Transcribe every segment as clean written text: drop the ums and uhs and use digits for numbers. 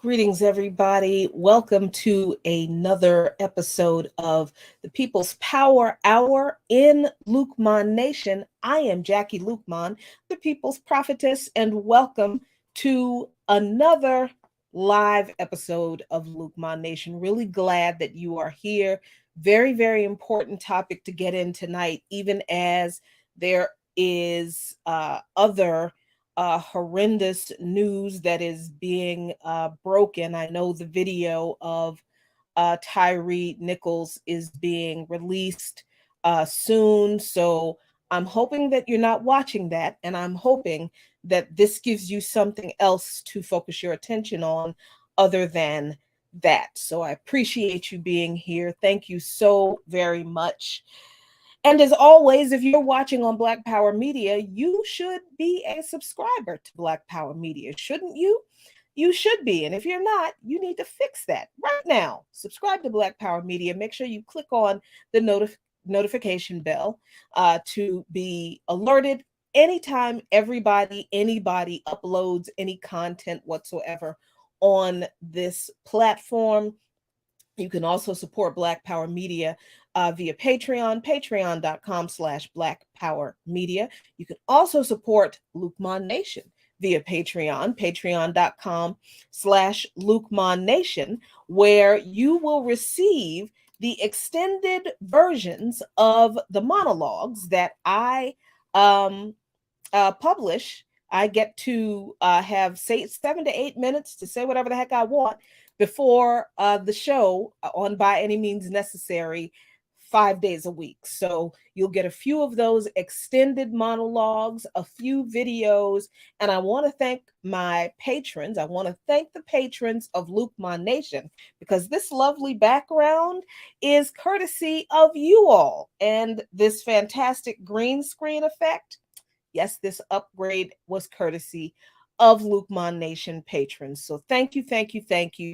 Greetings, everybody. Welcome to another episode of the People's Power Hour in Lukman Nation. I am Jackie Lukman, the People's Prophetess, and welcome to another live episode of Lukman Nation. Really glad that you are here. Very, very important topic to get in tonight, even as there is other horrendous news that is being broken. I know the video of Tyree Nichols is being released soon. So I'm hoping that you're not watching that. And I'm hoping that this gives you something else to focus your attention on other than that. So I appreciate you being here. Thank you so very much. And as always, if you're watching on Black Power Media, you should be a subscriber to Black Power Media, shouldn't you? You should be. And if you're not, you need to fix that right now. Subscribe to Black Power Media. Make sure you click on the notification bell to be alerted anytime anybody uploads any content whatsoever on this platform. You can also support Black Power Media via Patreon, patreon.com/Black Power Media. You can also support Lukman Nation via Patreon, patreon.com/Lukman Nation, where you will receive the extended versions of the monologues that I publish. I get to have 7 to 8 minutes to say whatever the heck I want before the show on By Any Means Necessary 5 days a week. So you'll get a few of those extended monologues, a few videos, and I want to thank my patrons. I want to thank the patrons of Lukman Nation, because this lovely background is courtesy of you all. And this fantastic green screen effect, yes, this upgrade was courtesy of Lukman Nation patrons. So thank you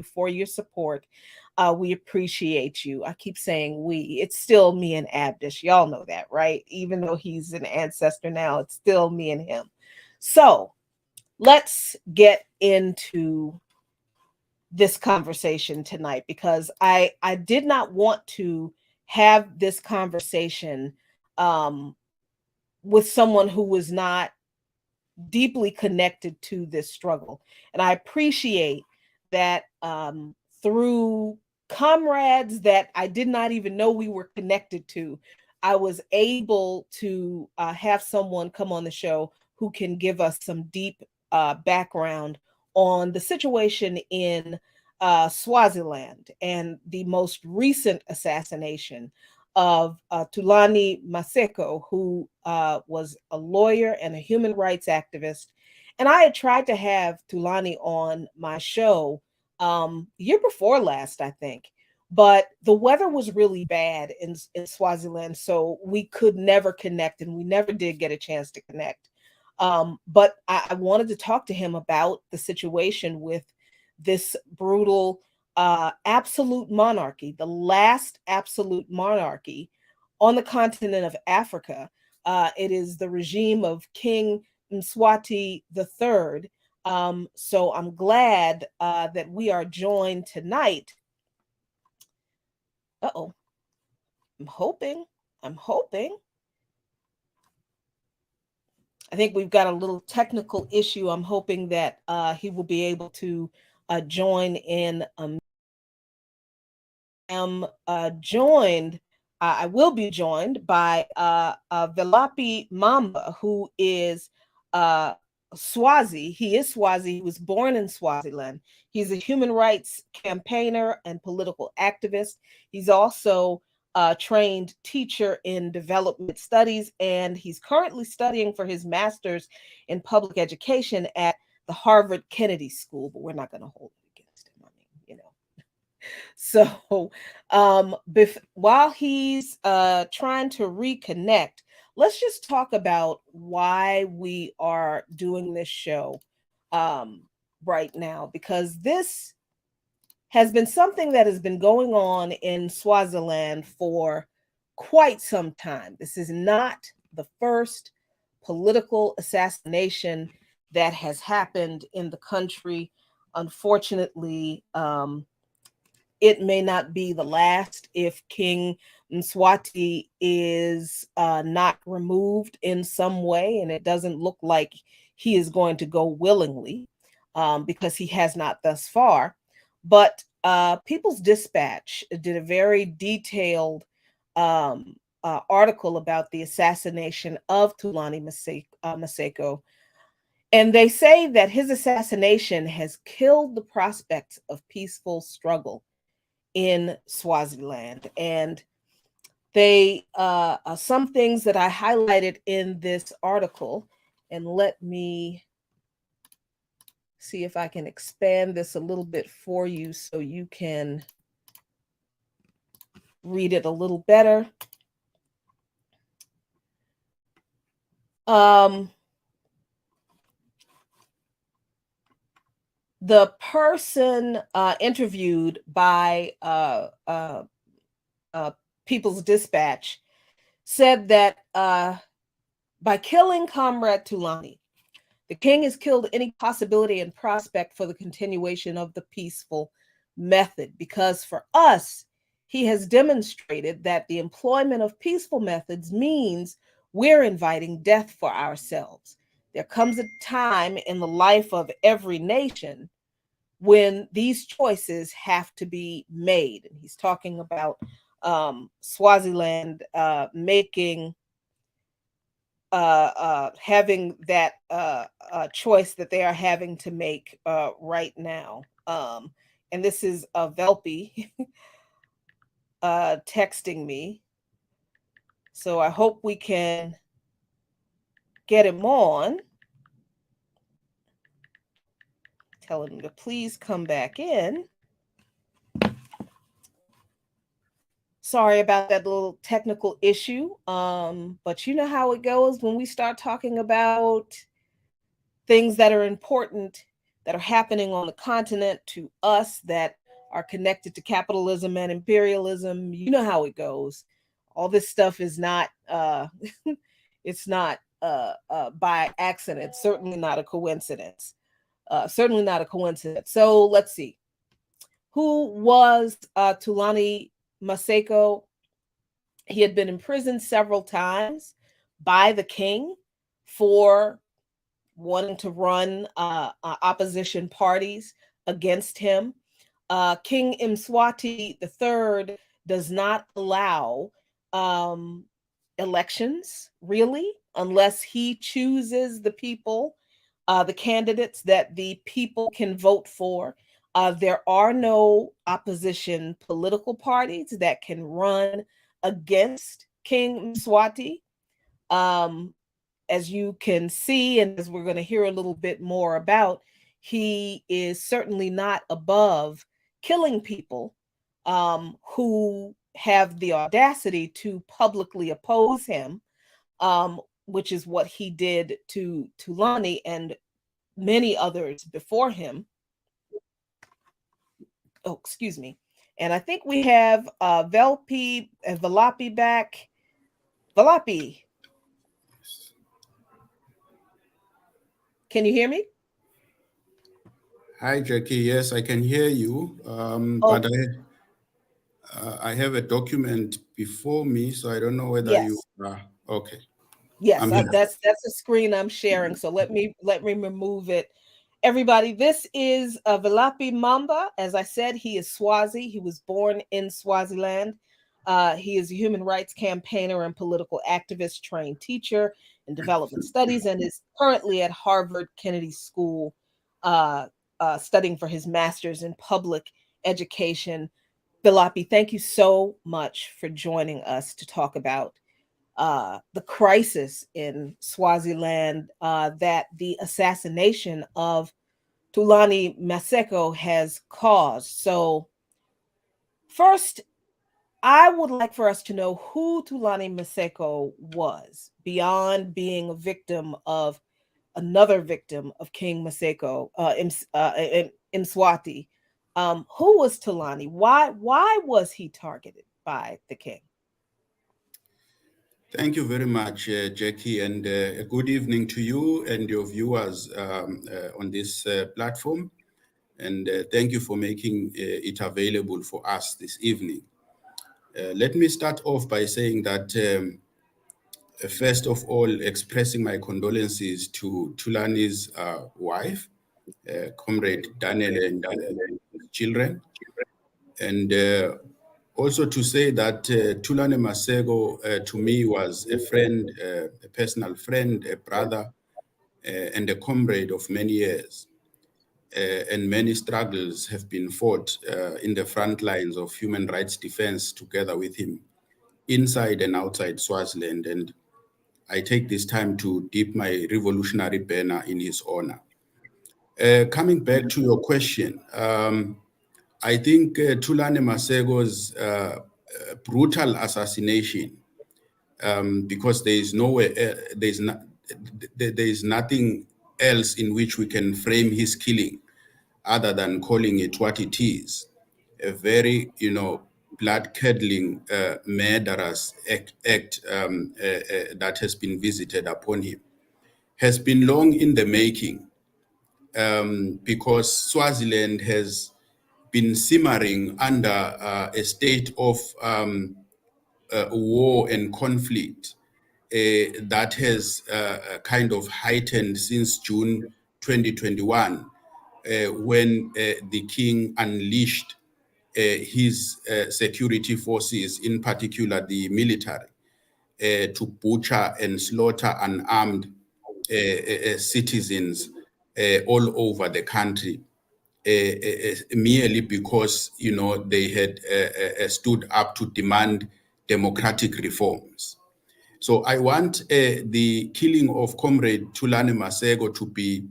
for your support. We appreciate you. I keep saying we. It's still me and Abdish. Y'all know that, right? Even though he's an ancestor now, it's still me and him. So let's get into this conversation tonight, because I did not want to have this conversation with someone who was not deeply connected to this struggle. And I appreciate that through comrades that I did not even know we were connected to, I was able to have someone come on the show who can give us some deep background on the situation in Swaziland and the most recent assassination of Thulani Maseko, who was a lawyer and a human rights activist. And I had tried to have Thulani on my show year before last, I think. But the weather was really bad in Swaziland, so we could never connect, and we never did get a chance to connect. But I wanted to talk to him about the situation with this brutal absolute monarchy, the last absolute monarchy on the continent of Africa. It is the regime of King Mswati III. So I'm glad that we are joined tonight. I'm hoping I think we've got a little technical issue. I'm hoping that he will be able to join in. Am joined. I will be joined by Velapi Mamba, who is uh, Swazi. He is Swazi. He was born in Swaziland. He's a human rights campaigner and political activist. He's also a trained teacher in development studies, and he's currently studying for his master's in public education at the Harvard Kennedy School. But we're not going to hold it against him. I mean, you know. So, while he's trying to reconnect, let's just talk about why we are doing this show um, right now, because this has been something that has been going on in Swaziland for quite some time. This is not the first political assassination that has happened in the country. Unfortunately, it may not be the last if King Mswati is not removed in some way, and it doesn't look like he is going to go willingly because he has not thus far. But People's Dispatch did a very detailed article about the assassination of Tulani Maseko, and they say that his assassination has killed the prospects of peaceful struggle in Swaziland. And they some things that I highlighted in this article, and let me see if I can expand this a little bit for you so you can read it a little better. Um, the person interviewed by People's Dispatch said that by killing Comrade Tulani, the king has killed any possibility and prospect for the continuation of the peaceful method, because for us, he has demonstrated that the employment of peaceful methods means we're inviting death for ourselves. There comes a time in the life of every nation when these choices have to be made. And he's talking about Swaziland making having that choice that they are having to make right now. And this is Velpi texting me. So I hope we can get him on. Tell him to please come back in. Sorry about that little technical issue. But you know how it goes when we start talking about things that are important, that are happening on the continent to us, that are connected to capitalism and imperialism. You know how it goes. All this stuff is not it's not by accident, certainly not a coincidence. Certainly not a coincidence. So let's see. Who was Tulani Maseko? He had been imprisoned several times by the king for wanting to run opposition parties against him. King Mswati III does not allow elections, really, unless he chooses the people, the candidates that the people can vote for. There are no opposition political parties that can run against King Mswati. Um, as you can see, and as we're going to hear a little bit more about, he is certainly not above killing people who have the audacity to publicly oppose him, which is what he did to Tulani and many others before him. Oh, excuse me. And I think we have Velpi and Valapi back. Valapi, can you hear me? Hi, Jackie. Yes, I can hear you. But Oh, I have a document before me, so I don't know whether you yes. are okay. Yes, I'm here. that's a screen I'm sharing. So let me remove it. Everybody, this is Valapi Mamba. As I said, he is Swazi. He was born in Swaziland. He is a human rights campaigner and political activist, trained teacher in development studies, and is currently at Harvard Kennedy School, uh, studying for his master's in public education. Valapi, thank you so much for joining us to talk about the crisis in Swaziland that the assassination of Tulani Maseko has caused. So, first, I would like for us to know who Tulani Maseko was, beyond being a victim of another victim of King Maseko in Mswati. Who was Tulani? Why was he targeted by the king? Thank you very much, Jackie, and a good evening to you and your viewers on this platform. And thank you for making it available for us this evening. Let me start off by saying that, first of all, expressing my condolences to Tulani's wife, Comrade Daniel, and his children. And also to say that Tulane Masego to me was a friend, a personal friend, a brother, and a comrade of many years. And many struggles have been fought in the front lines of human rights defense together with him, inside and outside Swaziland. And I take this time to dip my revolutionary banner in his honor. Coming back to your question, I think Tulane Masego's brutal assassination, because there is nowhere, there is nothing else in which we can frame his killing other than calling it what it is, a very, blood-curdling, murderous act that has been visited upon him, has been long in the making, because Swaziland has been simmering under a state of war and conflict that has kind of heightened since June 2021, when the king unleashed his security forces, in particular the military, to butcher and slaughter unarmed citizens all over the country, merely because they had stood up to demand democratic reforms. So I want the killing of Comrade Tulane Masego to be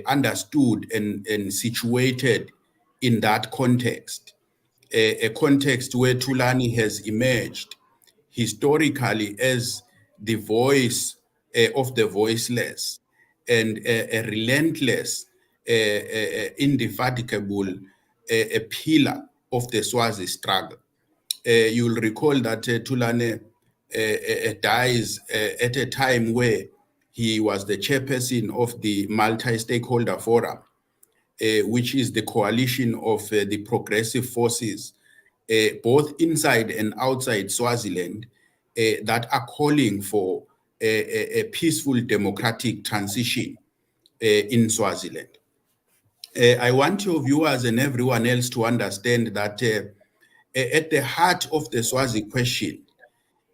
understood and situated in that context, a context where Tulani has emerged historically as the voice of the voiceless, and a relentless, indefatigable, a pillar of the Swazi struggle. You'll recall that Tulane dies at a time where he was the chairperson of the Multi-Stakeholder Forum, which is the coalition of the progressive forces, both inside and outside Swaziland, that are calling for a peaceful democratic transition in Swaziland. I want your viewers and everyone else to understand that at the heart of the Swazi question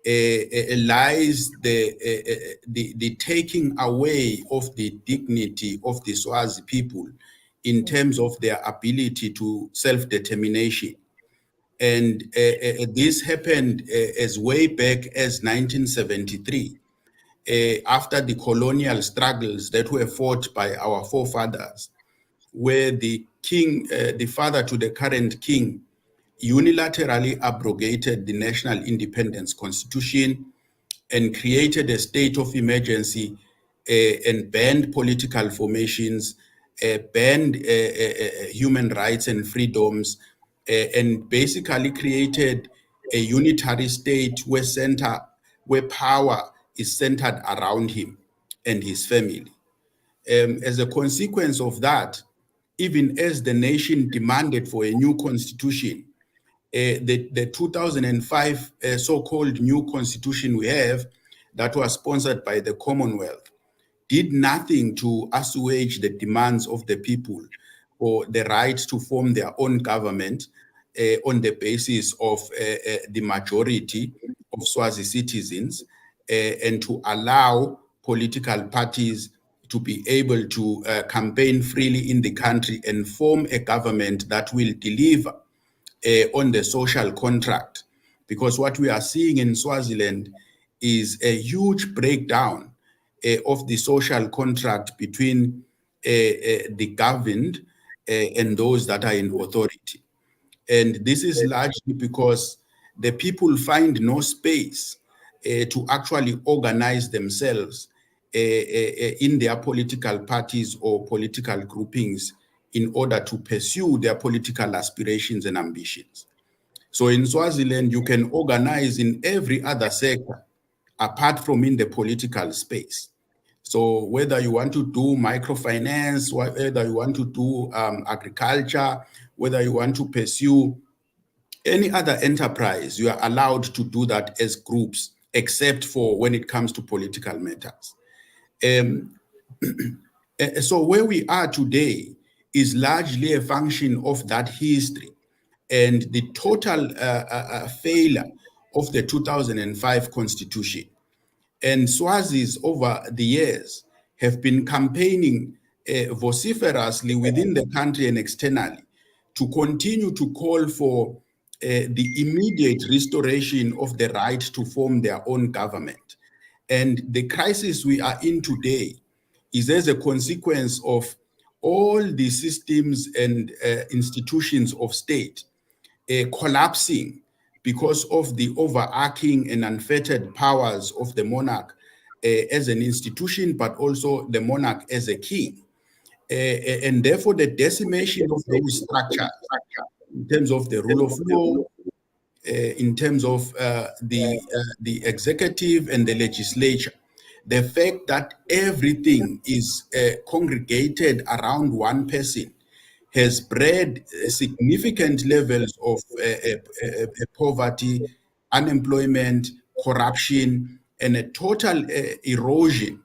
lies the taking away of the dignity of the Swazi people in terms of their ability to self-determination. And this happened as way back as 1973, after the colonial struggles that were fought by our forefathers, where the king, the father to the current king, unilaterally abrogated the National Independence Constitution and created a state of emergency, and banned political formations, banned human rights and freedoms, and basically created a unitary state where power is centered around him and his family. As a consequence of that, even as the nation demanded for a new constitution, the 2005 so-called new constitution we have that was sponsored by the Commonwealth did nothing to assuage the demands of the people for the right to form their own government on the basis of the majority of Swazi citizens and to allow political parties to be able to campaign freely in the country and form a government that will deliver on the social contract. Because what we are seeing in Swaziland is a huge breakdown of the social contract between the governed and those that are in authority. And this is largely because the people find no space to actually organize themselves in their political parties or political groupings in order to pursue their political aspirations and ambitions. So in Swaziland, you can organize in every other sector apart from in the political space. So whether you want to do microfinance, whether you want to do agriculture, whether you want to pursue any other enterprise, you are allowed to do that as groups, except for when it comes to political matters. So where we are today is largely a function of that history and the total failure of the 2005 constitution. And Swazis over the years have been campaigning vociferously within the country and externally to continue to call for the immediate restoration of the right to form their own government. And the crisis we are in today is as a consequence of all the systems and institutions of state collapsing because of the overarching and unfettered powers of the monarch as an institution, but also the monarch as a king. And therefore, the decimation of those structures in terms of the rule of law, in terms of the executive and the legislature, the fact that everything is congregated around one person has bred significant levels of poverty, unemployment, corruption, and a total erosion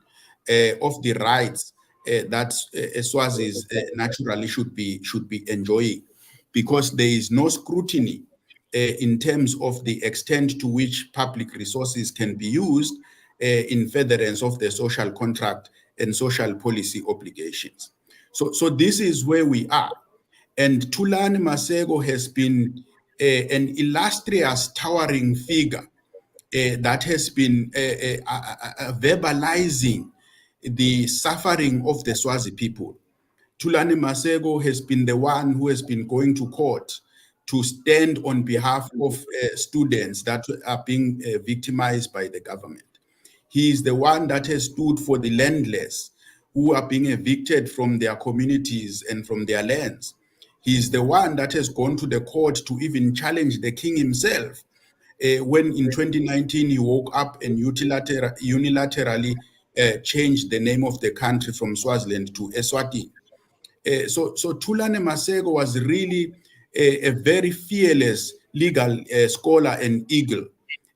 of the rights that Swazis naturally should be enjoying, because there is no scrutiny in terms of the extent to which public resources can be used in furtherance of the social contract and social policy obligations. So this is where we are. And Thulani Maseko has been an illustrious, towering figure that has been verbalizing the suffering of the Swazi people. Thulani Maseko has been the one who has been going to court to stand on behalf of students that are being victimized by the government. He is the one that has stood for the landless who are being evicted from their communities and from their lands. He is the one that has gone to the court to even challenge the king himself when in 2019 he woke up and unilaterally changed the name of the country from Swaziland to Eswatini. So Thulani Maseko was really a very fearless legal scholar and eagle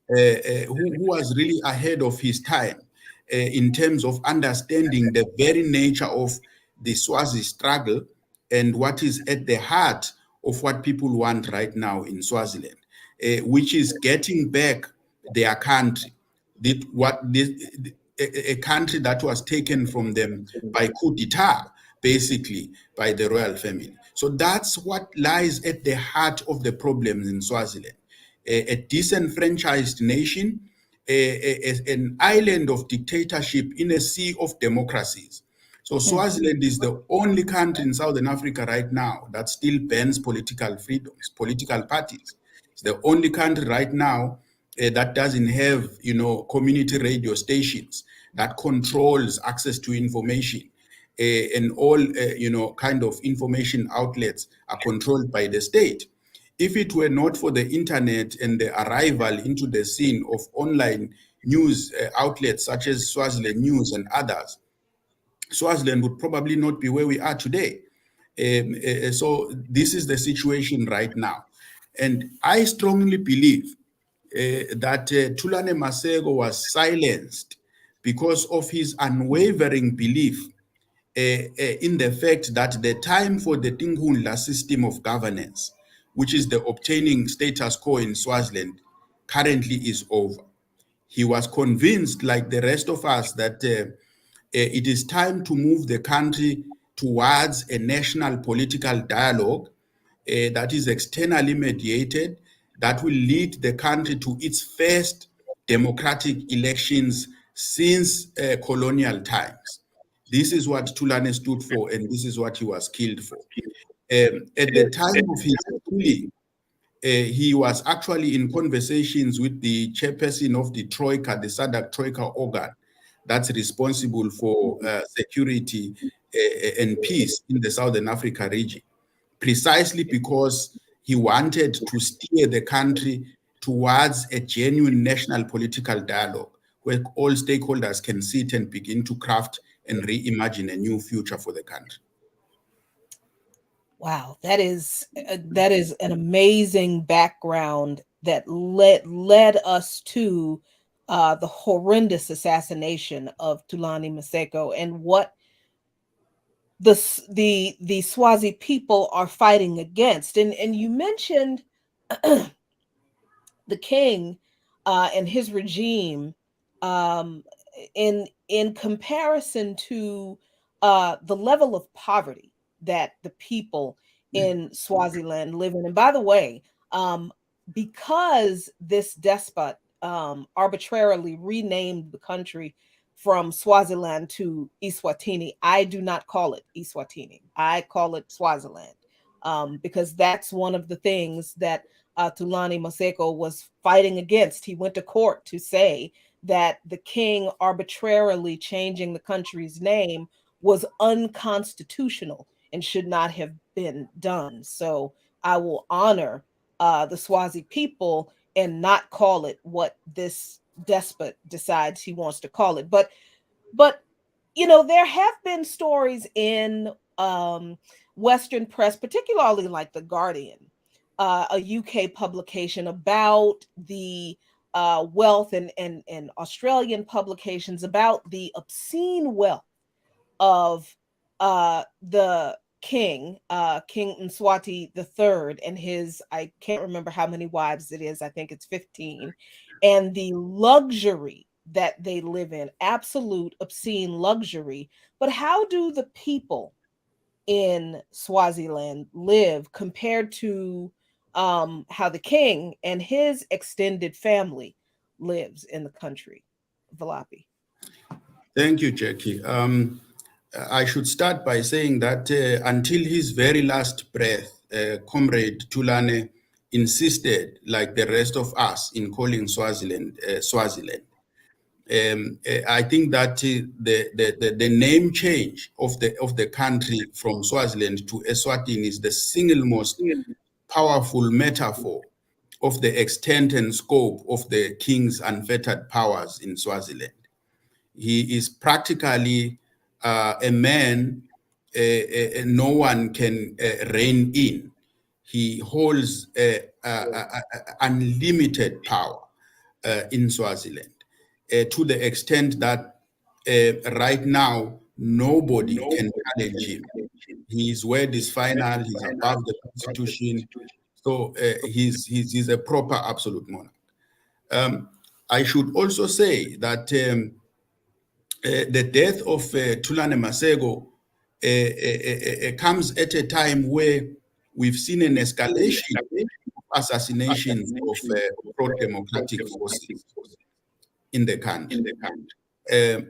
who was really ahead of his time in terms of understanding the very nature of the Swazi struggle and what is at the heart of what people want right now in Swaziland, which is getting back their country, a country that was taken from them by coup d'etat, basically by the royal family. So that's what lies at the heart of the problems in Swaziland. A disenfranchised nation, an island of dictatorship in a sea of democracies. So Swaziland is the only country in Southern Africa right now that still bans political freedoms, political parties. It's the only country right now that doesn't have, community radio stations, that controls access to information. And all, kind of information outlets are controlled by the state. If it were not for the internet and the arrival into the scene of online news outlets such as Swaziland News and others, Swaziland would probably not be where we are today. So this is the situation right now. And I strongly believe that Thulane Masego was silenced because of his unwavering belief in the fact that the time for the Tinkhundla system of governance, which is the obtaining status quo in Swaziland, currently is over. He was convinced, like the rest of us, that it is time to move the country towards a national political dialogue that is externally mediated, that will lead the country to its first democratic elections since colonial times. This is what Thulane stood for, and this is what he was killed for. At the time of his killing, he was actually in conversations with the chairperson of the Troika, the SADC Troika organ, that's responsible for security and peace in the Southern Africa region, precisely because he wanted to steer the country towards a genuine national political dialogue where all stakeholders can sit and begin to craft and reimagine a new future for the country. Wow, that is an amazing background that led us to the horrendous assassination of Thulani Maseko and what the Swazi people are fighting against. And you mentioned the king and his regime um, in comparison to the level of poverty that the people in Swaziland live in. And by the way, because this despot arbitrarily renamed the country from Swaziland to Eswatini, I do not call it Eswatini. I call it Swaziland because that's one of the things that Thulani Maseko was fighting against. He went to court to say that the king arbitrarily changing the country's name was unconstitutional and should not have been done. So I will honor the Swazi people and not call it what this despot decides he wants to call it. But you know, there have been stories in Western press, particularly like The Guardian, a UK publication, about the wealth and Australian publications about the obscene wealth of the king, King Mswati III, and his, I can't remember how many wives it is, I think it's 15, and the luxury that they live in, absolute obscene luxury. But how do the people in Swaziland live compared to how the king and his extended family lives in the country? Valapi. Thank you, Jackie. I should start by saying that until his very last breath, Comrade Thulane insisted, like the rest of us, in calling Swaziland Swaziland. I think that the name change of the country from Swaziland to Eswatini is the single most powerful metaphor of the extent and scope of the king's unfettered powers in Swaziland. He is practically a man no one can rein in. He holds unlimited power in Swaziland to the extent that right now nobody can challenge him. His word is final. He's above the constitution. So he's a proper absolute monarch. I should also say that the death of Thulane Masego comes at a time where we've seen an escalation of assassinations of pro-democratic forces in the country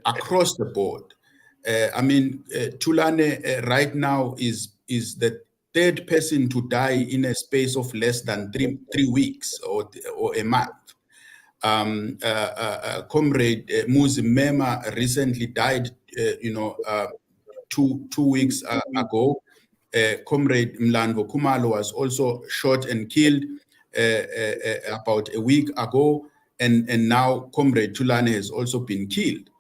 across the board. I mean, Thulane right now is the third person to die in a space of less than three weeks or a month. Comrade Muzi Mema recently died, 2 weeks ago. Comrade Mlanvo Kumalo was also shot and killed about a week ago, and now Comrade Thulane has also been killed.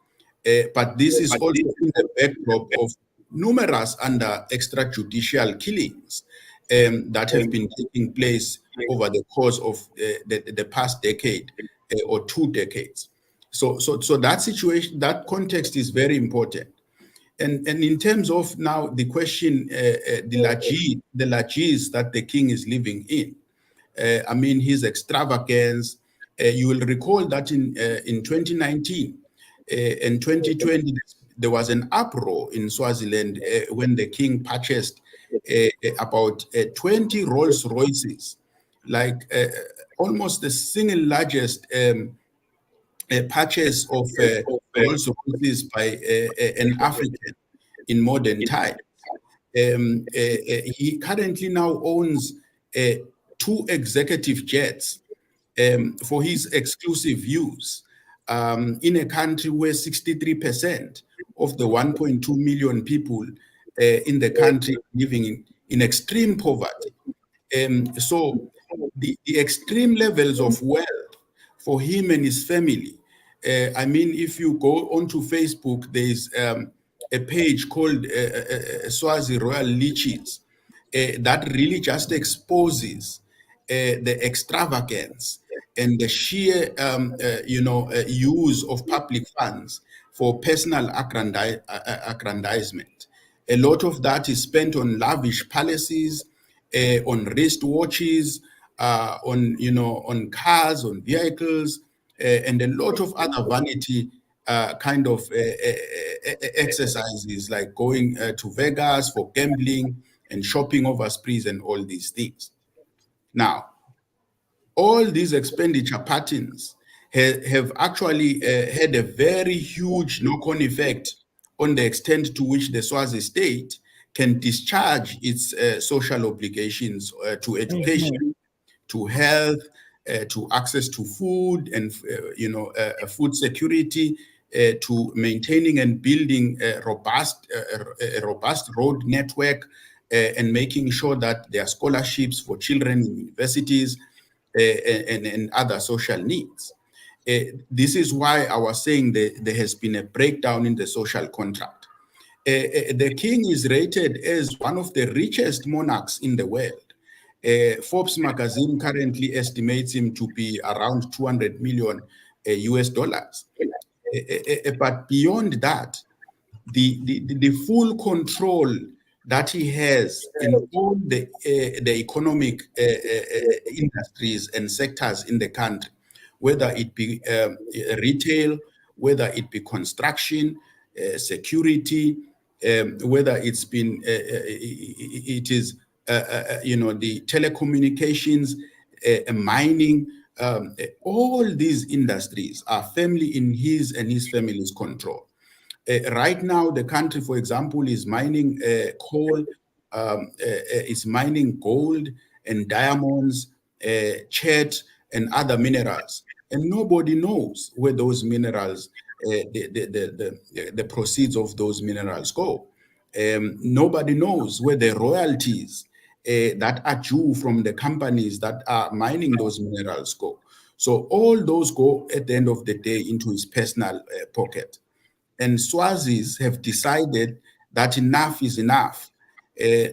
But this is also in the backdrop of numerous under extrajudicial killings that have been taking place over the course of the past decade or 2 decades. So that situation, that context is very important. And in terms of now the question, the lages that the king is living in, I mean, his extravagance. You will recall that in 2019 and 2020, there was an uproar in Swaziland when the king purchased about 20 Rolls Royces, like almost the single largest purchase of Rolls Royces by an African in modern times. He currently now owns uh, 2 executive jets for his exclusive use in a country where 63% of the 1.2 million people in the country living in extreme poverty. So the extreme levels of wealth for him and his family. I mean, if you go onto Facebook, there's a page called Swazi Royal Leeches that really just exposes the extravagance and the sheer, use of public funds for personal aggrandizement. A lot of that is spent on lavish palaces, on wristwatches, on cars, on vehicles, and a lot of other vanity kind of exercises like going to Vegas for gambling and shopping over sprees and all these things. Now, all these expenditure patterns have actually had a very huge knock-on effect on the extent to which the Swazi state can discharge its social obligations to education, to health, to access to food and food security, to maintaining and building a robust road network, and making sure that there are scholarships for children in universities and other social needs. This is why I was saying that there has been a breakdown in the social contract. The king is rated as one of the richest monarchs in the world. Forbes magazine currently estimates him to be around 200 million US dollars. But beyond that, the full control that he has in all the economic industries and sectors in the country, whether it be retail, whether it be construction, security, whether it is the telecommunications, mining, all these industries are firmly in his and his family's control. Right now, the country, for example, is mining coal, is mining gold and diamonds, chat, and other minerals. And nobody knows where those minerals, the proceeds of those minerals go. Nobody knows where the royalties that are due from the companies that are mining those minerals go. So all those go at the end of the day into his personal pocket. And Swazis have decided that enough is enough. There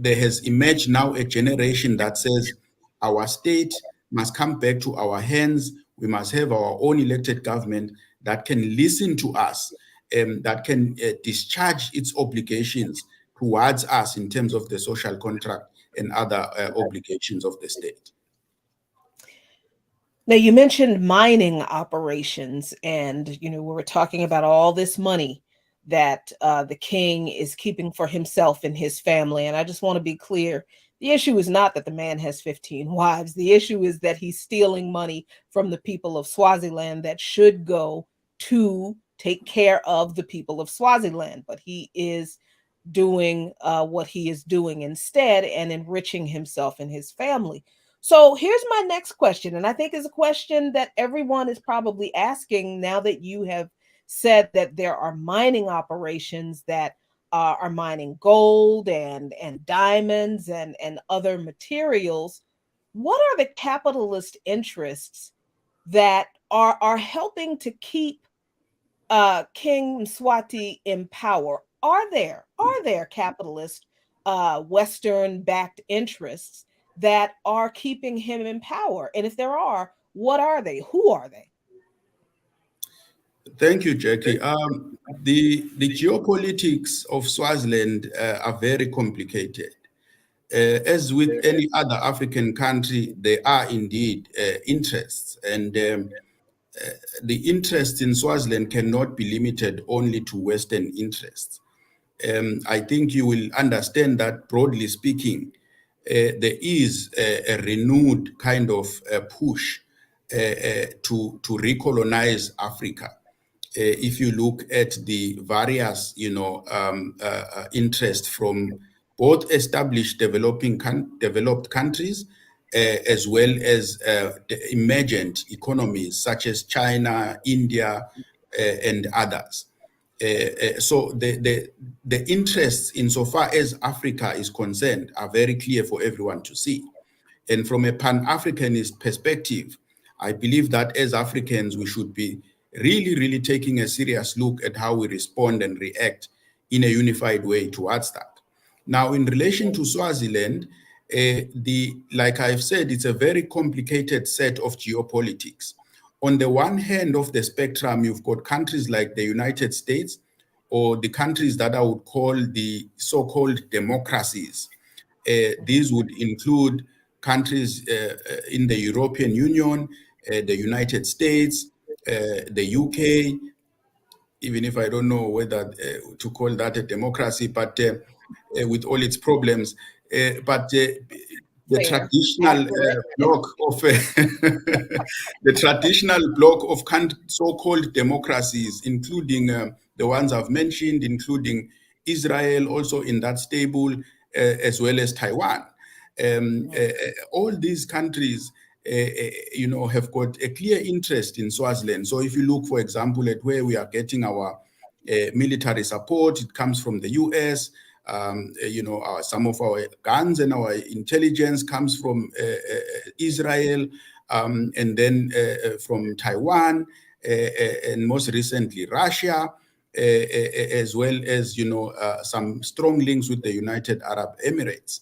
has emerged now a generation that says our state must come back to our hands. We must have our own elected government that can listen to us, that can discharge its obligations towards us in terms of the social contract and other obligations of the state. Now, you mentioned mining operations, and we were talking about all this money that the king is keeping for himself and his family. And I just want to be clear: the issue is not that the man has 15 wives. The issue is that he's stealing money from the people of Swaziland that should go to take care of the people of Swaziland. But he is doing what he is doing instead and enriching himself and his family. So here's my next question, and I think is a question that everyone is probably asking now that you have said that there are mining operations that are mining gold and diamonds and other materials. What are the capitalist interests that are helping to keep King Mswati in power? Are there capitalist Western backed interests that are keeping him in power? And if there are, what are they? Who are they? Thank you, Jackie. The geopolitics of Swaziland are very complicated. As with any other African country, there are indeed interests, and the interest in Swaziland cannot be limited only to Western interests. I think you will understand that, broadly speaking, there is a renewed kind of push to recolonize Africa. If you look at the various, interest from both established developed countries, as well as the emergent economies such as China, India, and others. So the interests insofar as Africa is concerned are very clear for everyone to see. And from a Pan-Africanist perspective, I believe that as Africans, we should be really, really taking a serious look at how we respond and react in a unified way towards that. Now, in relation to Swaziland, like I've said, it's a very complicated set of geopolitics. On the one hand of the spectrum, you've got countries like the United States, or the countries that I would call the so-called democracies. These would include countries in the European Union, the United States, the UK, even if I don't know whether to call that a democracy, but with all its problems. But the Fair. traditional bloc of the traditional bloc of so-called democracies, including the ones I've mentioned, including Israel, also in that stable, as well as Taiwan. All these countries, have got a clear interest in Swaziland. So if you look, for example, at where we are getting our military support, it comes from the US. Some of our guns and our intelligence comes from Israel, and then from Taiwan, and most recently Russia, as well as some strong links with the United Arab Emirates.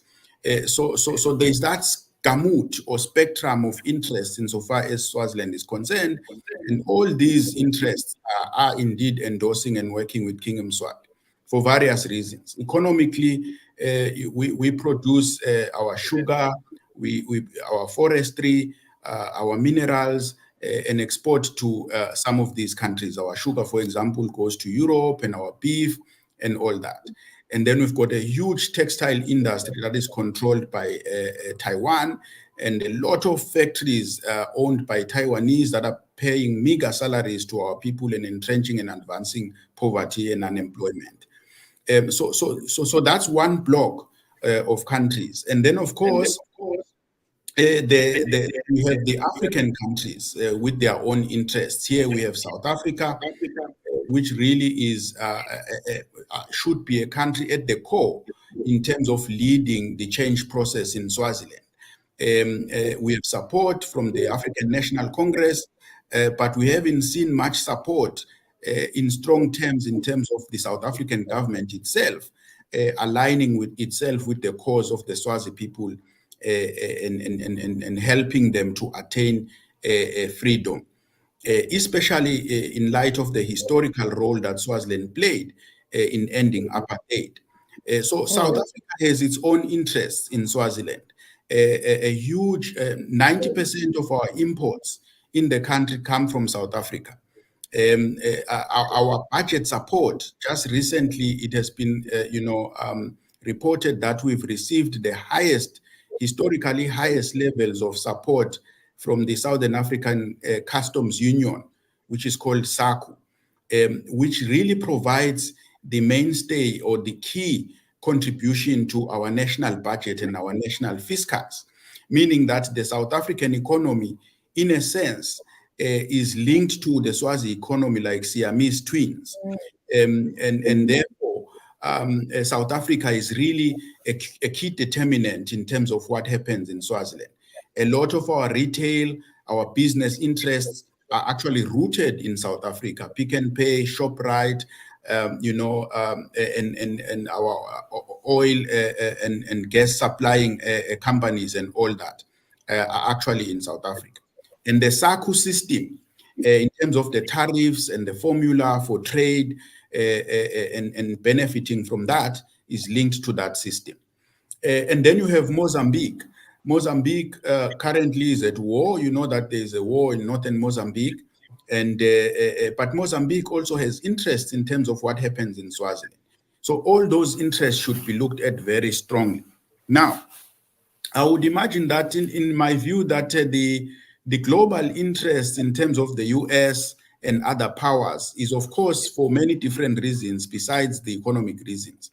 So there's that gamut or spectrum of interests insofar as Swaziland is concerned, and all these interests are indeed endorsing and working with King Mswati for various reasons. Economically, we produce our sugar, our forestry, our minerals, and export to some of these countries. Our sugar, for example, goes to Europe, and our beef and all that. And then we've got a huge textile industry that is controlled by Taiwan, and a lot of factories owned by Taiwanese that are paying meager salaries to our people and entrenching and advancing poverty and unemployment. So that's one block of countries. And then, of course, we have the African countries with their own interests. Here we have South Africa, which really is should be a country at the core in terms of leading the change process in Swaziland. We have support from the African National Congress, but we haven't seen much support in strong terms in terms of the South African government itself, aligning with itself with the cause of the Swazi people and helping them to attain freedom. Especially in light of the historical role that Swaziland played in ending apartheid. So South Africa has its own interests in Swaziland. A huge 90% of our imports in the country come from South Africa. Our budget support, just recently, it has been, reported that we've received the historically highest levels of support from the Southern African Customs Union, which is called SACU, which really provides the mainstay or the key contribution to our national budget and our national fiscals, meaning that the South African economy, in a sense, is linked to the Swazi economy like Siamese twins. And therefore, South Africa is really a key determinant in terms of what happens in Swaziland. A lot of our retail, our business interests are actually rooted in South Africa. Pick n Pay, Shoprite, and our oil and gas supplying companies and all that are actually in South Africa. And the SACU system, in terms of the tariffs and the formula for trade and benefiting from that, is linked to that system. And then you have Mozambique. Mozambique currently is at war. You know that there is a war in northern Mozambique. And but Mozambique also has interest in terms of what happens in Swaziland. So all those interests should be looked at very strongly. Now, I would imagine that in my view that the global interest in terms of the US and other powers is, of course, for many different reasons besides the economic reasons.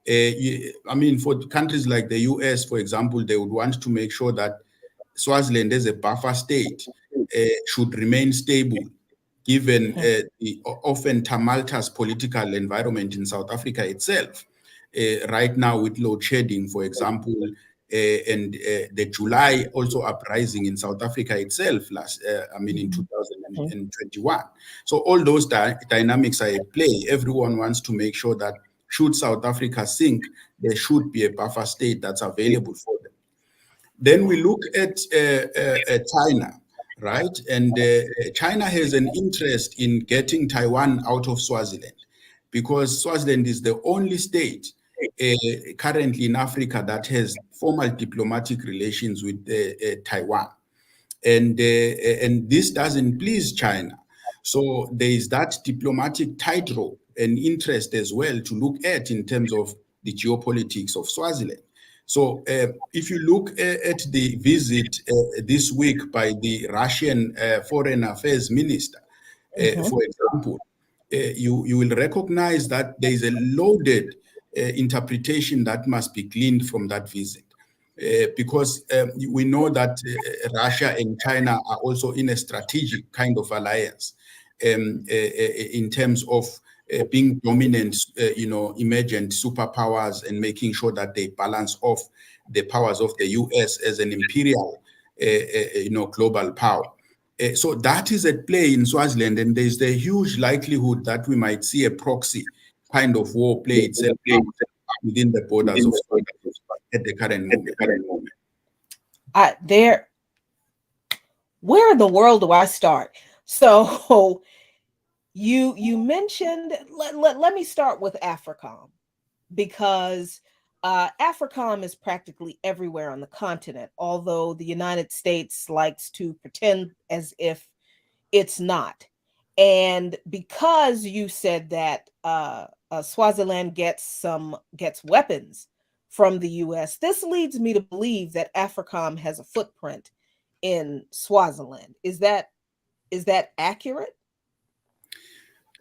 I mean, for countries like the US, for example, they would want to make sure that Swaziland as a buffer state should remain stable, given the often tumultuous political environment in South Africa itself. Right now, with load shedding, for example, and the July also uprising in South Africa itself in 2021. So all those dynamics are at play. Everyone wants to make sure that should South Africa sink, there should be a buffer state that's available for them. Then we look at China, right? And China has an interest in getting Taiwan out of Swaziland, because Swaziland is the only state currently in Africa that has formal diplomatic relations with Taiwan. And this doesn't please China. So there is that diplomatic tightrope and interest as well to look at in terms of the geopolitics of Swaziland. So if you look at the visit this week by the Russian Foreign Affairs Minister, for example, you will recognize that there is a loaded interpretation that must be gleaned from that visit. Because we know that Russia and China are also in a strategic kind of alliance in terms of being dominant, emergent superpowers, and making sure that they balance off the powers of the US as an imperial, global power. So that is at play in Swaziland, and there's the huge likelihood that we might see a proxy kind of war play itself within the borders of Swaziland at the current moment. Where in the world do I start? So you mentioned, let me start with AFRICOM, because AFRICOM is practically everywhere on the continent, although the United States likes to pretend as if it's not. And because you said that Swaziland gets weapons from the U.S., this leads me to believe that AFRICOM has a footprint in Swaziland. Is that accurate?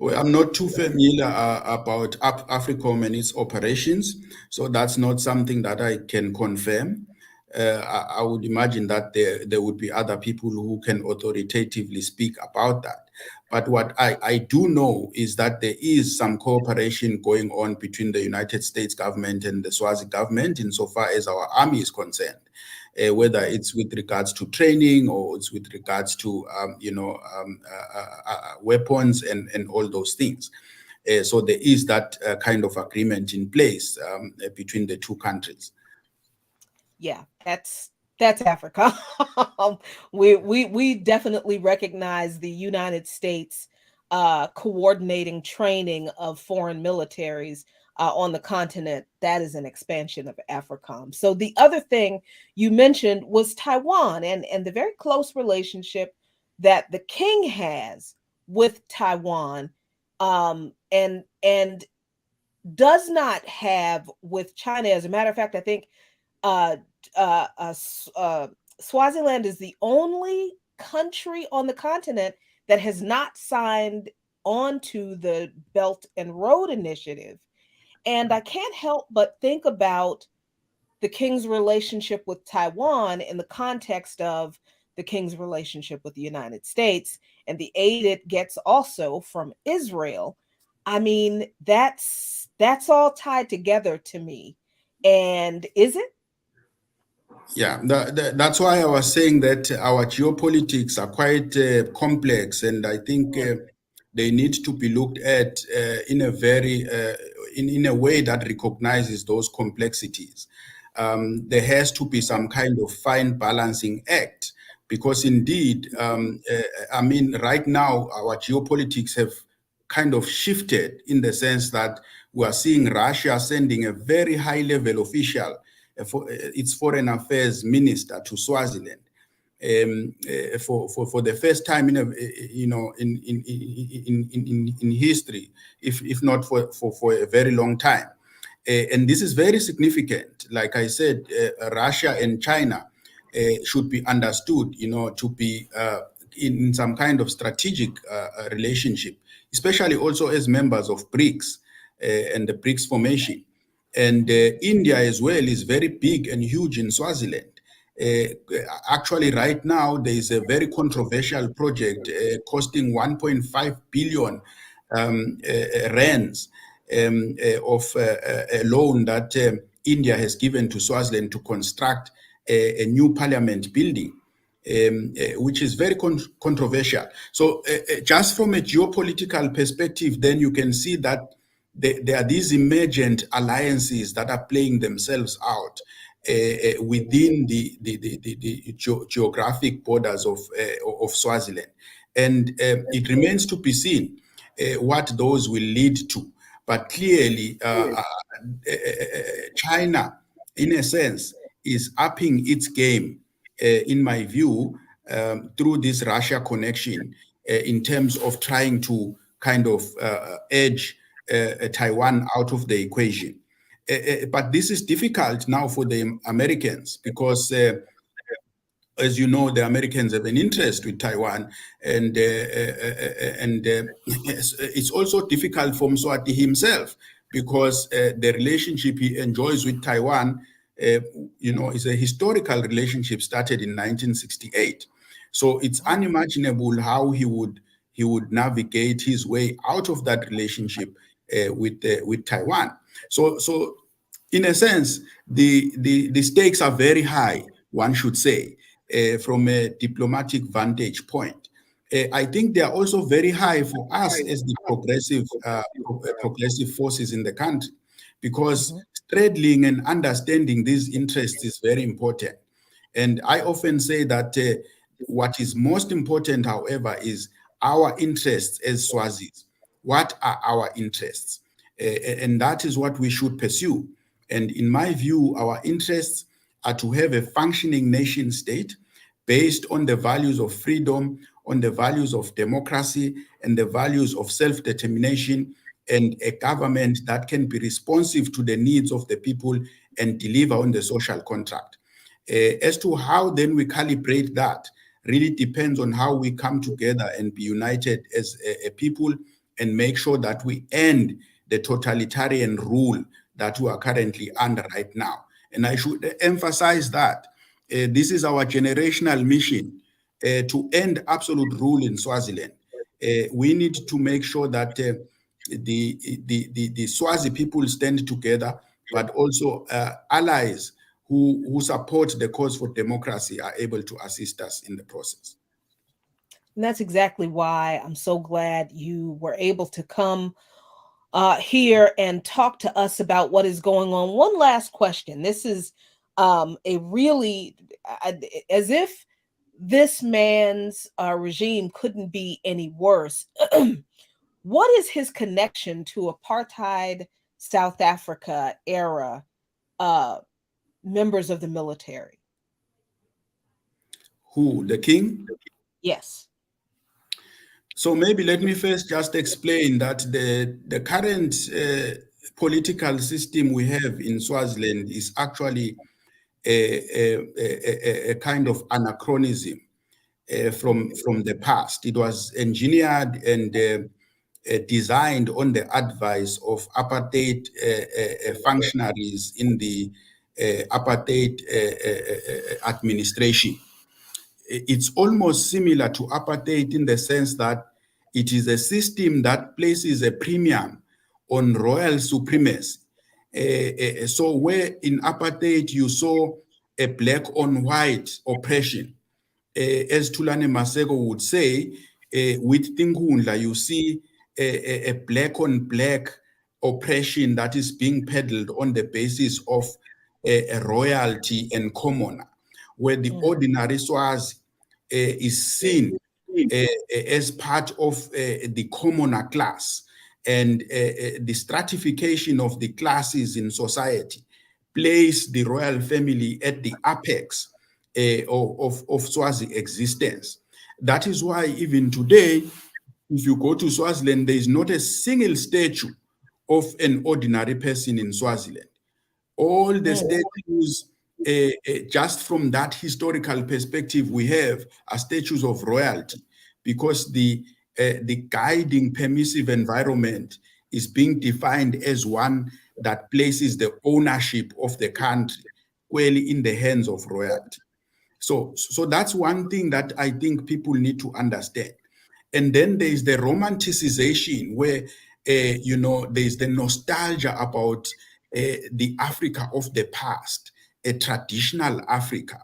Well, I'm not too familiar about AFRICOM and its operations, so that's not something that I can confirm. I would imagine that there would be other people who can authoritatively speak about that. But what I do know is that there is some cooperation going on between the United States government and the Swazi government insofar as our army is concerned, whether it's with regards to training or it's with regards to weapons and all those things. So there is that kind of agreement in place between the two countries. Yeah, that's Africa. we definitely recognize the United States coordinating training of foreign militaries on the continent. That is an expansion of AFRICOM. So the other thing you mentioned was Taiwan and the very close relationship that the king has with Taiwan, and does not have with China. As a matter of fact, I think Swaziland is the only country on the continent that has not signed on to the Belt and Road Initiative. And I can't help but think about the king's relationship with Taiwan in the context of the king's relationship with the United States and the aid it gets also from Israel. I mean, that's all tied together to me. And is it? Yeah, that's why I was saying that our geopolitics are quite complex, and I think they need to be looked at in a very in a way that recognizes those complexities. There has to be some kind of fine balancing act, because indeed, I mean, right now our geopolitics have kind of shifted in the sense that we are seeing Russia sending a very high level official, its foreign affairs minister, to Swaziland for the first time in a, you know, in history, if not for a very long time. And this is very significant. Like I said, Russia and China should be understood, you know, to be in some kind of strategic relationship, especially also as members of BRICS and the BRICS formation. And India as well is very big and huge in Swaziland. Actually, right now, there is a very controversial project costing 1.5 billion rands of a loan that India has given to Swaziland to construct a new parliament building, which is very controversial. So just from a geopolitical perspective, then you can see that there are these emergent alliances that are playing themselves out within the geographic borders of Swaziland. And it remains to be seen what those will lead to. But clearly, China, in a sense, is upping its game, in my view, through this Russia connection, in terms of trying to kind of edge Taiwan out of the equation. But this is difficult now for the Americans because, as you know, the Americans have an interest with Taiwan, and it's also difficult for Mswati himself because the relationship he enjoys with Taiwan, you know, is a historical relationship started in 1968. So it's unimaginable how he would navigate his way out of that relationship with Taiwan. So in a sense, the stakes are very high, one should say, from a diplomatic vantage point. I think they are also very high for us as the progressive forces in the country, because straddling and understanding these interests is very important. And I often say that what is most important, however, is our interests as Swazis. What are our interests? And that is what we should pursue. And in my view, our interests are to have a functioning nation state based on the values of freedom, on the values of democracy, and the values of self-determination, and a government that can be responsive to the needs of the people and deliver on the social contract. As to how then we calibrate that really depends on how we come together and be united as a people and make sure that we end the totalitarian rule that we are currently under right now. And I should emphasize that this is our generational mission to end absolute rule in Swaziland. We need to make sure that the Swazi people stand together, but also allies who support the cause for democracy are able to assist us in the process. And that's exactly why I'm so glad you were able to come here and talk to us about what is going on. One last question. This is a really, as if this man's regime couldn't be any worse. What is his connection to apartheid South Africa era members of the military? Who, the king? Yes. So maybe let me first just explain that the current political system we have in Swaziland is actually a kind of anachronism from the past. It was engineered and designed on the advice of apartheid functionaries in the apartheid administration. It's almost similar to apartheid in the sense that it is a system that places a premium on royal supremacy. So where in apartheid you saw a black on white oppression, as Tulane Maseko would say, With Tinkundla, you see a black on black oppression that is being peddled on the basis of a royalty and commoner, where the ordinary Swazi is seen as part of the commoner class, and the stratification of the classes in society place the royal family at the apex of Swazi existence. That is why even today, if you go to Swaziland, there is not a single statue of an ordinary person in Swaziland. All the statues, just from that historical perspective we have, are statues of royalty, because the guiding permissive environment is being defined as one that places the ownership of the country squarely in the hands of royalty. So that's one thing that I think people need to understand. And then there is the romanticization where, there's the nostalgia about the Africa of the past, a traditional Africa,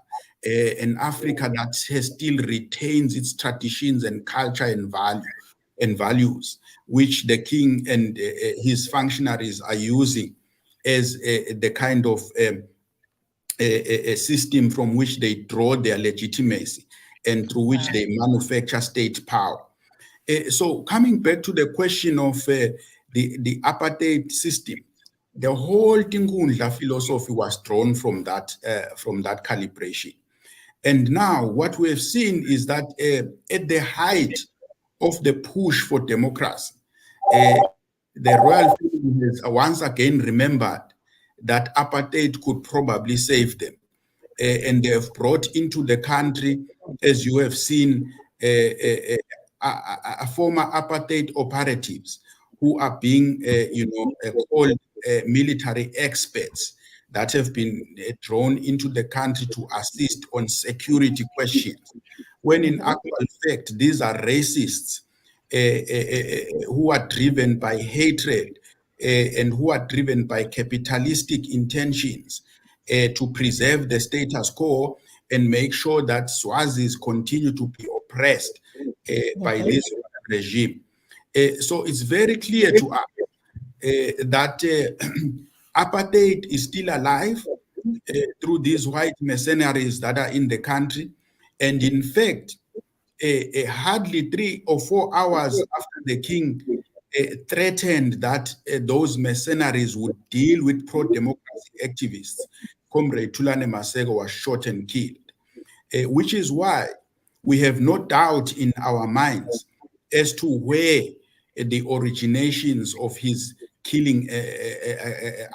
an Africa that has still retains its traditions and culture and values, which the king and his functionaries are using as the kind of a system from which they draw their legitimacy and through which they manufacture state power. So coming back to the question of the apartheid system, the whole Tinkundla philosophy was drawn from that calibration. And now what we have seen is that at the height of the push for democracy, the royal family has once again remembered that apartheid could probably save them. And they have brought into the country, as you have seen, former apartheid operatives who are being, called military experts that have been drawn into the country to assist on security questions, when in actual fact, these are racists who are driven by hatred and who are driven by capitalistic intentions to preserve the status quo and make sure that Swazis continue to be oppressed by this regime. So it's very clear to us that apartheid is still alive through these white mercenaries that are in the country. And in fact, hardly 3 or 4 hours after the king threatened that those mercenaries would deal with pro-democracy activists, Comrade Thulane Maseko was shot and killed, which is why we have no doubt in our minds as to where the originations of his killing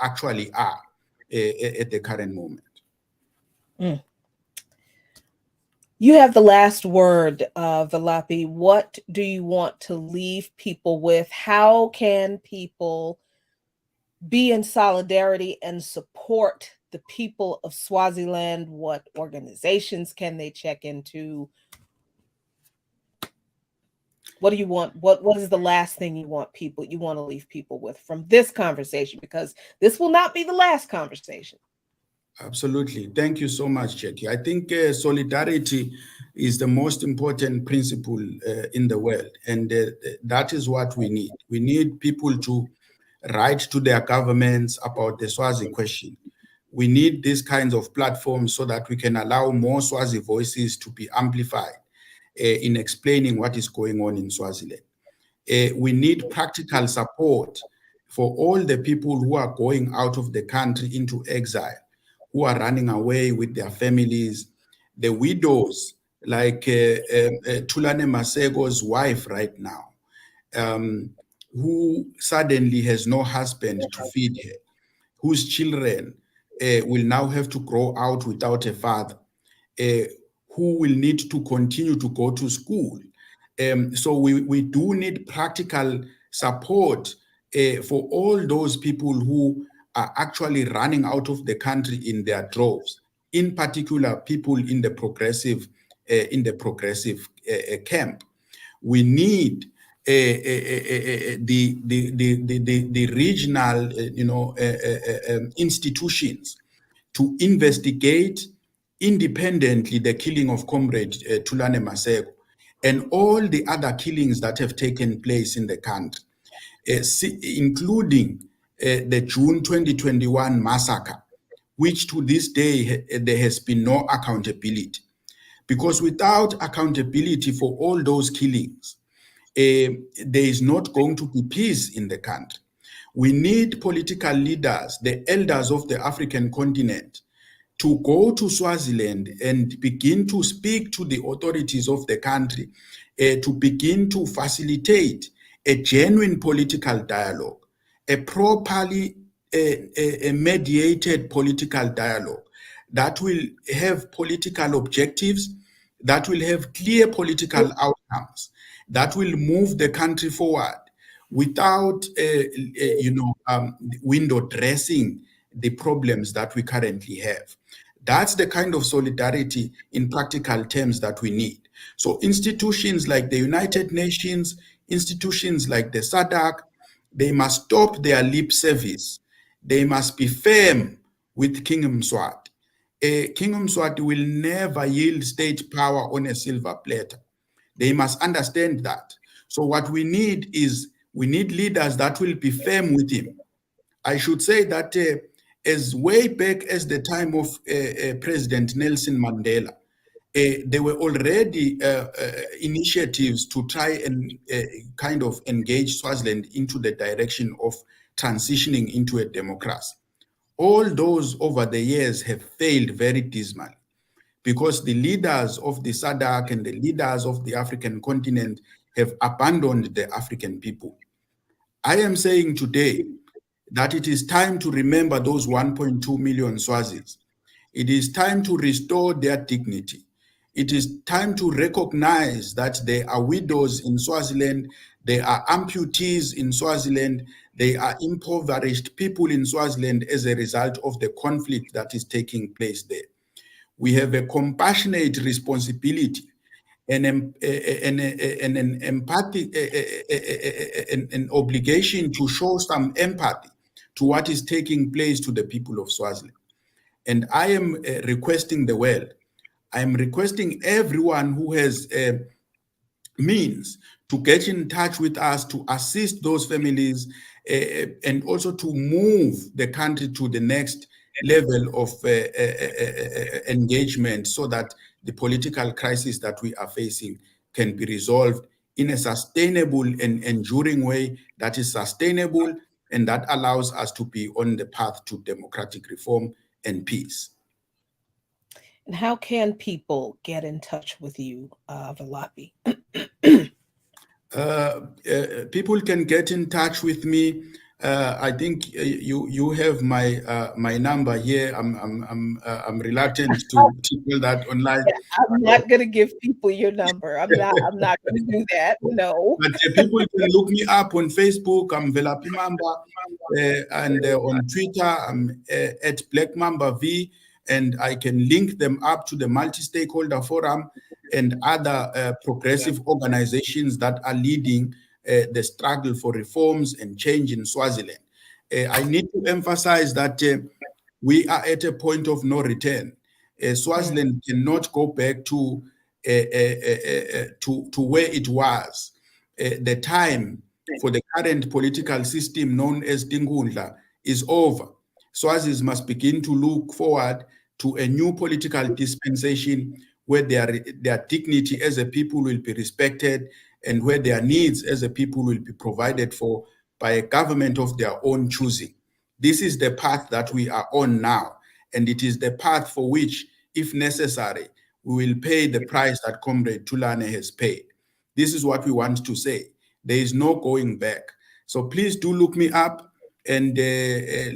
actually are at the current moment. You have the last word, Valapi. What do you want to leave people with? How can people be in solidarity and support the people of Swaziland? What organizations can they check into? What do you want? What is the last thing you want to leave people with from this conversation? Because this will not be the last conversation. Absolutely. Thank you so much, Jackie. I think solidarity is the most important principle in the world. And that is what we need. We need people to write to their governments about the Swazi question. We need these kinds of platforms so that we can allow more Swazi voices to be amplified in explaining what is going on in Swaziland. We need practical support for all the people who are going out of the country into exile, who are running away with their families, the widows, like Thulane Maseko's wife right now, who suddenly has no husband to feed her, whose children will now have to grow out without a father, who will need to continue to go to school. So we do need practical support for all those people who are actually running out of the country in their droves, in particular people in the progressive camp. We need the regional institutions to investigate independently the killing of Comrade Thulane Maseko and all the other killings that have taken place in the country, including the June 2021 massacre, which to this day there has been no accountability. Because without accountability for all those killings, there is not going to be peace in the country. We need political leaders, the elders of the African continent, to go to Swaziland and begin to speak to the authorities of the country, to begin to facilitate a genuine political dialogue, a properly a mediated political dialogue that will have political objectives, that will have clear political outcomes, that will move the country forward without, window dressing the problems that we currently have. That's the kind of solidarity in practical terms that we need. So institutions like the United Nations, institutions like the SADC, they must stop their lip service. They must be firm with King Mswati. King Mswati will never yield state power on a silver platter. They must understand that. So what we need is, we need leaders that will be firm with him. I should say that as way back as the time of President Nelson Mandela, there were already initiatives to try and kind of engage Swaziland into the direction of transitioning into a democracy. All those over the years have failed very dismally, because the leaders of the SADC and the leaders of the African continent have abandoned the African people. I am saying today that it is time to remember those 1.2 million Swazis. It is time to restore their dignity. It is time to recognize that there are widows in Swaziland, there are amputees in Swaziland, there are impoverished people in Swaziland as a result of the conflict that is taking place there. We have a compassionate responsibility and an empathy, an obligation to show some empathy to what is taking place to the people of Swaziland. And I am requesting the world, I am requesting everyone who has means to get in touch with us to assist those families, and also to move the country to the next level of engagement, so that the political crisis that we are facing can be resolved in a sustainable and enduring way that is sustainable and that allows us to be on the path to democratic reform and peace. And how can people get in touch with you, Valapi? People can get in touch with me. I think you have my number here. I'm reluctant to tell that online. I'm not going to give people your number. I'm not going to do that. No. But people can look me up on Facebook. I'm Velapi Mamba, and on Twitter I'm at Black Mamba V, and I can link them up to the Multi-Stakeholder Forum and other progressive organizations that are leading the struggle for reforms and change in Swaziland. I need to emphasize that we are at a point of no return. Swaziland cannot go back to where it was. The time for the current political system known as Tingundla is over. Swazis must begin to look forward to a new political dispensation where their dignity as a people will be respected, and where their needs as a people will be provided for by a government of their own choosing. This is the path that we are on now, and it is the path for which, if necessary, we will pay the price that Comrade Tulane has paid. This is what we want to say. There is no going back. So please do look me up, and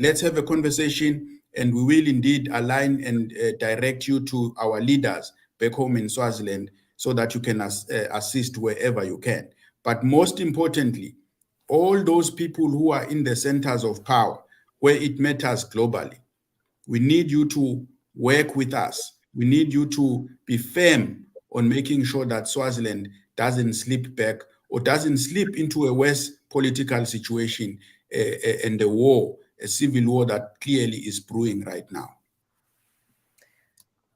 let's have a conversation, and we will indeed align and direct you to our leaders back home in Swaziland, so that you can assist wherever you can. But most importantly, all those people who are in the centers of power, where it matters globally, we need you to work with us. We need you to be firm on making sure that Swaziland doesn't slip back or doesn't slip into a worse political situation and a war, a civil war that clearly is brewing right now.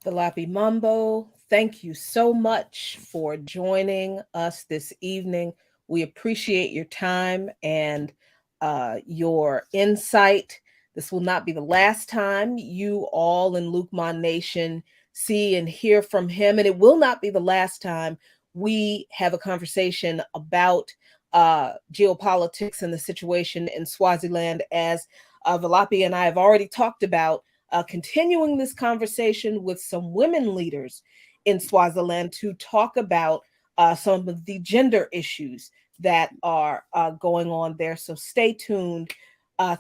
Valapi Mambo, thank you so much for joining us this evening. We appreciate your time and your insight. This will not be the last time you all in Lukman Nation see and hear from him, and it will not be the last time we have a conversation about geopolitics and the situation in Swaziland, as Valapi and I have already talked about continuing this conversation with some women leaders in Swaziland to talk about some of the gender issues that are going on there. So stay tuned.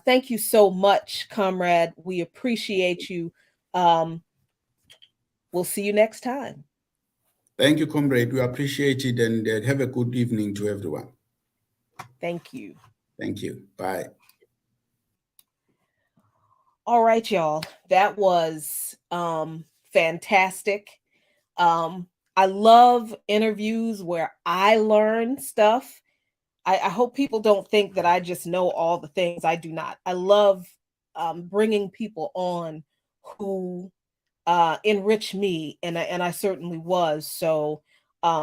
Thank you so much, comrade. We appreciate you. We'll see you next time. Thank you, comrade. We appreciate it, and have a good evening to everyone. Thank you. Thank you. Bye. All right, y'all. That was fantastic. I love interviews where I learn stuff. I hope people don't think that I just know all the things. I do not. I love bringing people on who enrich me, and I certainly was. So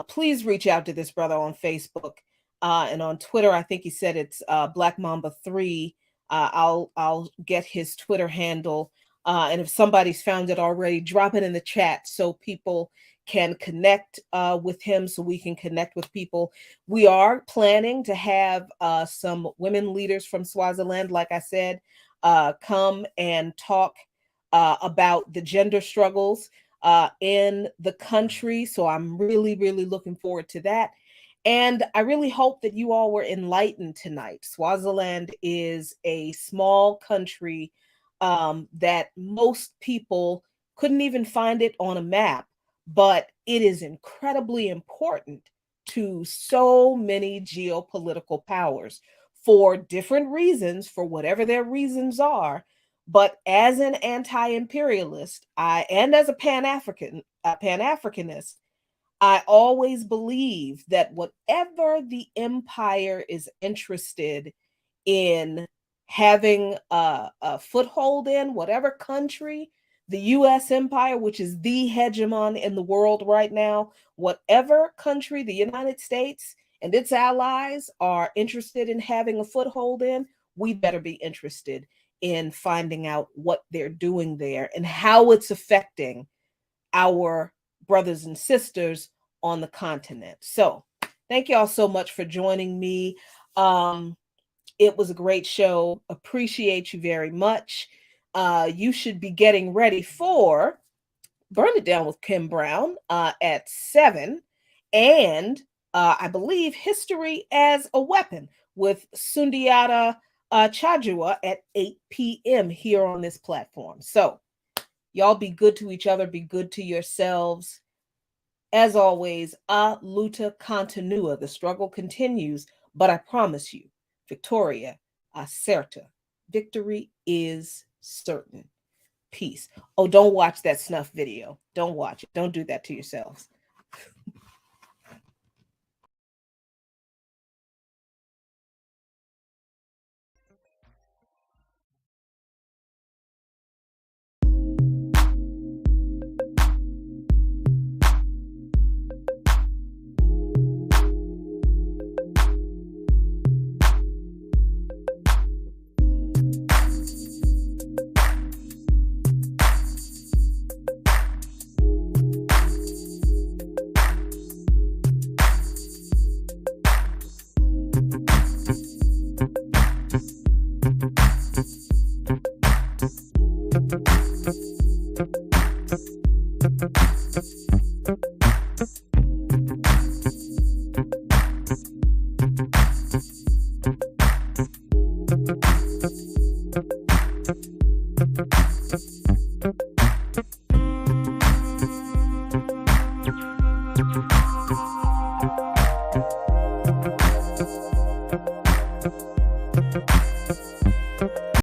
please reach out to this brother on Facebook and on Twitter. I think he said it's Black Mamba 3. I'll get his Twitter handle, and if somebody's found it already, drop it in the chat so people can connect with him, so we can connect with people. We are planning to have some women leaders from Swaziland, like I said, come and talk about the gender struggles in the country. So I'm really, really looking forward to that. And I really hope that you all were enlightened tonight. Swaziland is a small country that most people couldn't even find it on a map, but it is incredibly important to so many geopolitical powers for different reasons, for whatever their reasons are. But as an anti-imperialist, and as a Pan-Africanist, I always believe that whatever the empire is interested in having a foothold in, whatever country, the US empire, which is the hegemon in the world right now, whatever country the United States and its allies are interested in having a foothold in, we better be interested in finding out what they're doing there and how it's affecting our brothers and sisters on the continent. So thank y'all so much for joining me. It was a great show. Appreciate you very much. You should be getting ready for Burn It Down with Kim Brown at 7. And I believe History as a Weapon with Sundiata Chajua at 8 p.m. here on this platform. So y'all be good to each other. Be good to yourselves. As always, a luta continua. The struggle continues, but I promise you, Victoria acerta. Victory is certain. Peace. Oh, don't watch that snuff video. Don't watch it. Don't do that to yourselves.